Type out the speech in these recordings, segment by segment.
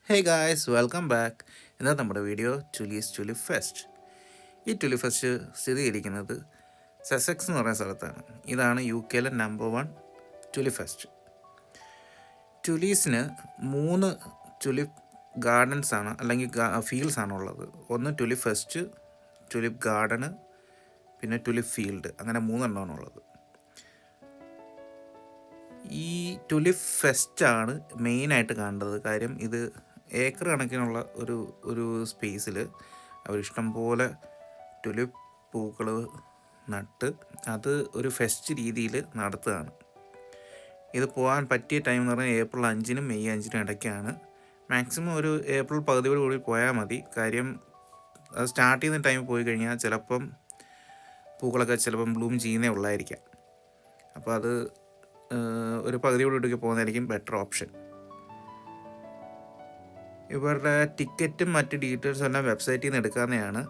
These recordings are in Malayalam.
Hey guys welcome back. ഇന്നത്തെ നമ്മുടെ വീഡിയോ ടുലിപ്പ് ഫെസ്റ്റ്. ഈ ടുലിപ്പ് ഫെസ്റ്റ് സ്ഥിരീകരിക്കുന്നത് സസെക്സ് എന്ന് പറയുന്ന സ്ഥലത്താണ്. ഇതാണ് UK നമ്പർ 1 ടുലിപ്പ് ഫെസ്റ്റ്. ടുലീസിന് 3 ടുലിപ്പ് ഗാർഡൻസ് ആണ് അല്ലെങ്കിൽ ഫീൽഡ്സ് ആണുള്ളത്. ഒന്ന് ടുലിപ്പ് ഫെസ്റ്റ്, ടുലിപ്പ് ഗാർഡന്, പിന്നെ ടുലിപ്പ് ഫീൽഡ്, അങ്ങനെ 3 എണ്ണമാണുള്ളത്. ഈ ടുലിപ്പ് ഫെസ്റ്റാണ് മെയിനായിട്ട് കാണേണ്ടത്. കാര്യം ഇത് ഏക്കർ കണക്കിനുള്ള ഒരു സ്പേസിൽ അവരിഷ്ടം പോലെ ടുലിപ്പ് പൂക്കൾ നട്ട് അത് ഒരു ഫെസ്റ്റ് രീതിയിൽ നടത്തുകയാണ്. ഇത് പോകാൻ പറ്റിയ ടൈം എന്ന് പറഞ്ഞാൽ ഏപ്രിൽ 5-നും മെയ് 5-നും ഇടയ്ക്കാണ്. മാക്സിമം ഒരു ഏപ്രിൽ പകുതിയോട് കൂടി പോയാൽ മതി. കാര്യം അത് സ്റ്റാർട്ട് ചെയ്യുന്ന ടൈം പോയി കഴിഞ്ഞാൽ ചിലപ്പം പൂക്കളൊക്കെ ചിലപ്പം ബ്ലൂം ചെയ്യുന്നേ ഉള്ളായിരിക്കാം. അപ്പോൾ അത് ഒരു പകുതിയോടുകൂടി പോകുന്നതായിരിക്കും ബെറ്റർ ഓപ്ഷൻ. ഇവരുടെ ടിക്കറ്റും മറ്റ് ഡീറ്റെയിൽസും എല്ലാം വെബ്സൈറ്റിൽ നിന്ന് എടുക്കാവുന്നതാണ്.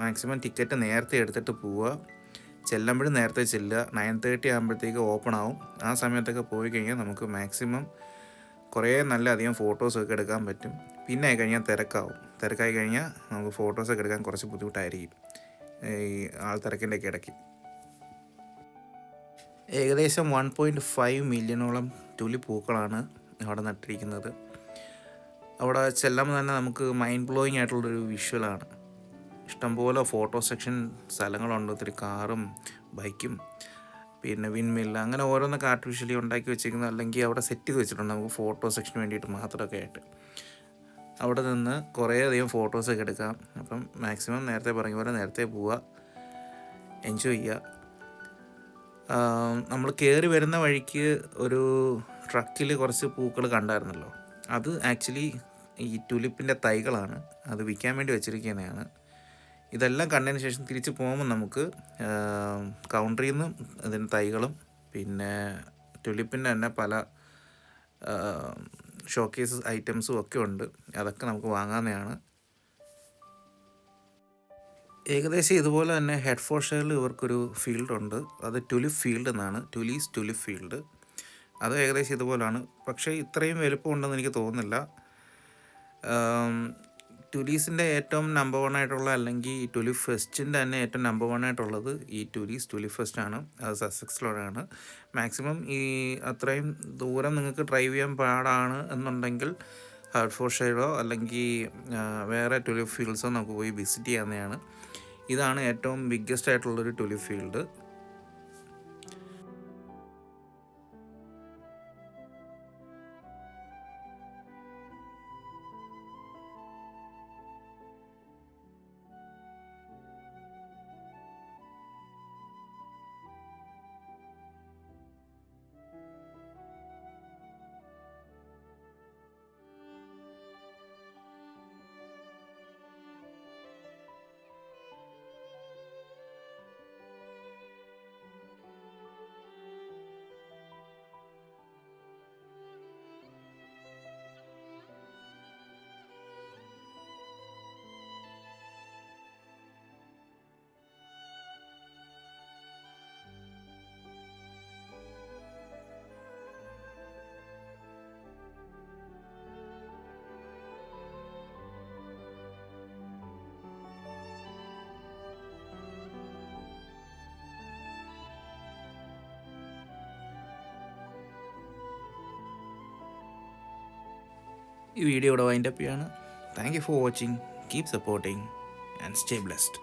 മാക്സിമം ടിക്കറ്റ് നേരത്തെ എടുത്തിട്ട് പോവുക. ചെല്ലുമ്പോഴും നേരത്തെ ചെല്ലുക. 9:30 ആകുമ്പോഴത്തേക്ക് ഓപ്പൺ ആവും. ആ സമയത്തൊക്കെ പോയി കഴിഞ്ഞാൽ നമുക്ക് മാക്സിമം കുറേ നല്ല അധികം ഫോട്ടോസൊക്കെ എടുക്കാൻ പറ്റും. പിന്നെ ആയി കഴിഞ്ഞാൽ തിരക്കായി കഴിഞ്ഞാൽ നമുക്ക് ഫോട്ടോസൊക്കെ എടുക്കാൻ കുറച്ച് ബുദ്ധിമുട്ടായിരിക്കും ഈ ആൾത്തിരക്കിൻ്റെയൊക്കെ ഇടയ്ക്ക്. ഏകദേശം 1.5 മില്യണോളം ടുലിപ്പ് പൂക്കളാണ് അവിടെ നട്ടിരിക്കുന്നത്. അവിടെ ചെല്ലുമ്പോൾ തന്നെ നമുക്ക് മൈൻഡ് ബ്ലോയിങ് ആയിട്ടുള്ളൊരു വിഷ്വലാണ്. ഇഷ്ടംപോലെ ഫോട്ടോ സെക്ഷൻ സ്ഥലങ്ങളുണ്ട്. ഒത്തിരി കാറും ബൈക്കും പിന്നെ വിൻമില്ല് അങ്ങനെ ഓരോന്നൊക്കെ ആർട്ടിഫിഷ്യലി ഉണ്ടാക്കി വെച്ചിരിക്കുന്നത്, അല്ലെങ്കിൽ അവിടെ സെറ്റ് ചെയ്ത് വെച്ചിട്ടുണ്ട് നമുക്ക് ഫോട്ടോ സെക്ഷന് വേണ്ടിയിട്ട് മാത്രമൊക്കെ ആയിട്ട്. അവിടെ നിന്ന് കുറേ അധികം ഫോട്ടോസൊക്കെ എടുക്കാം. അപ്പം മാക്സിമം നേരത്തെ പറഞ്ഞ പോലെ നേരത്തെ പോവുക, എൻജോയ് ചെയ്യുക. നമ്മൾ കയറി വരുന്ന വഴിക്ക് ഒരു ട്രക്കിൽ കുറച്ച് പൂക്കൾ കണ്ടായിരുന്നല്ലോ, അത് ആക്ച്വലി ഈ ടുലിപ്പിൻ്റെ തൈകളാണ്. അത് വിൽക്കാൻ വേണ്ടി വെച്ചിരിക്കുന്നതാണ്. ഇതെല്ലാം കണ്ടതിന് ശേഷം തിരിച്ച് പോകുമ്പോൾ നമുക്ക് കൗണ്ടറിൽ നിന്ന് ഇതിൻ്റെ തൈകളും പിന്നെ ടുലിപ്പിൻ്റെ തന്നെ പല ഷോക്കേസ് ഐറ്റംസും ഒക്കെ ഉണ്ട്. അതൊക്കെ നമുക്ക് വാങ്ങാവുന്നതാണ്. ഏകദേശം ഇതുപോലെ തന്നെ ഹെഡ്ഫോർഡ്ഷയറിൽ ഇവർക്കൊരു ഫീൽഡുണ്ട്. അത് ടുലിപ്പ് ഫീൽഡ് എന്നാണ്, ടുലിപ്പ് ഫീൽഡ്. അത് ഏകദേശം ഇതുപോലാണ്. പക്ഷേ ഇത്രയും വലുപ്പം ഉണ്ടെന്ന് എനിക്ക് തോന്നുന്നില്ല. ടുലീസിൻ്റെ ഏറ്റവും നമ്പർ 1 ആയിട്ടുള്ള, അല്ലെങ്കിൽ ടുലിപ്പ് ഫെസ്റ്റിൻ്റെ തന്നെ ഏറ്റവും നമ്പർ 1 ആയിട്ടുള്ളത് ഈ ടുലിപ്പ് ഫെസ്റ്റാണ്. അത് സസെക്സിലാണ്. മാക്സിമം ഈ അത്രയും ദൂരം നിങ്ങൾക്ക് ഡ്രൈവ് ചെയ്യാൻ പാടാണ് എന്നുണ്ടെങ്കിൽ ഹെഡ്ഫോർഡ്ഷയറോ അല്ലെങ്കിൽ വേറെ ടുലിപ്പ് ഫീൽഡ്സോ നമുക്ക് പോയി വിസിറ്റ് ചെയ്യാവുന്നതാണ്. ഇതാണ് ഏറ്റവും ബിഗ്ഗസ്റ്റ് ആയിട്ടുള്ളൊരു ടുലിപ്പ് ഫീൽഡ്. ഈ വീഡിയോ ഇവിടെ വൈൻഡപ്പ് ചെയ്യാണ്. Thank you for watching. Keep supporting and stay blessed.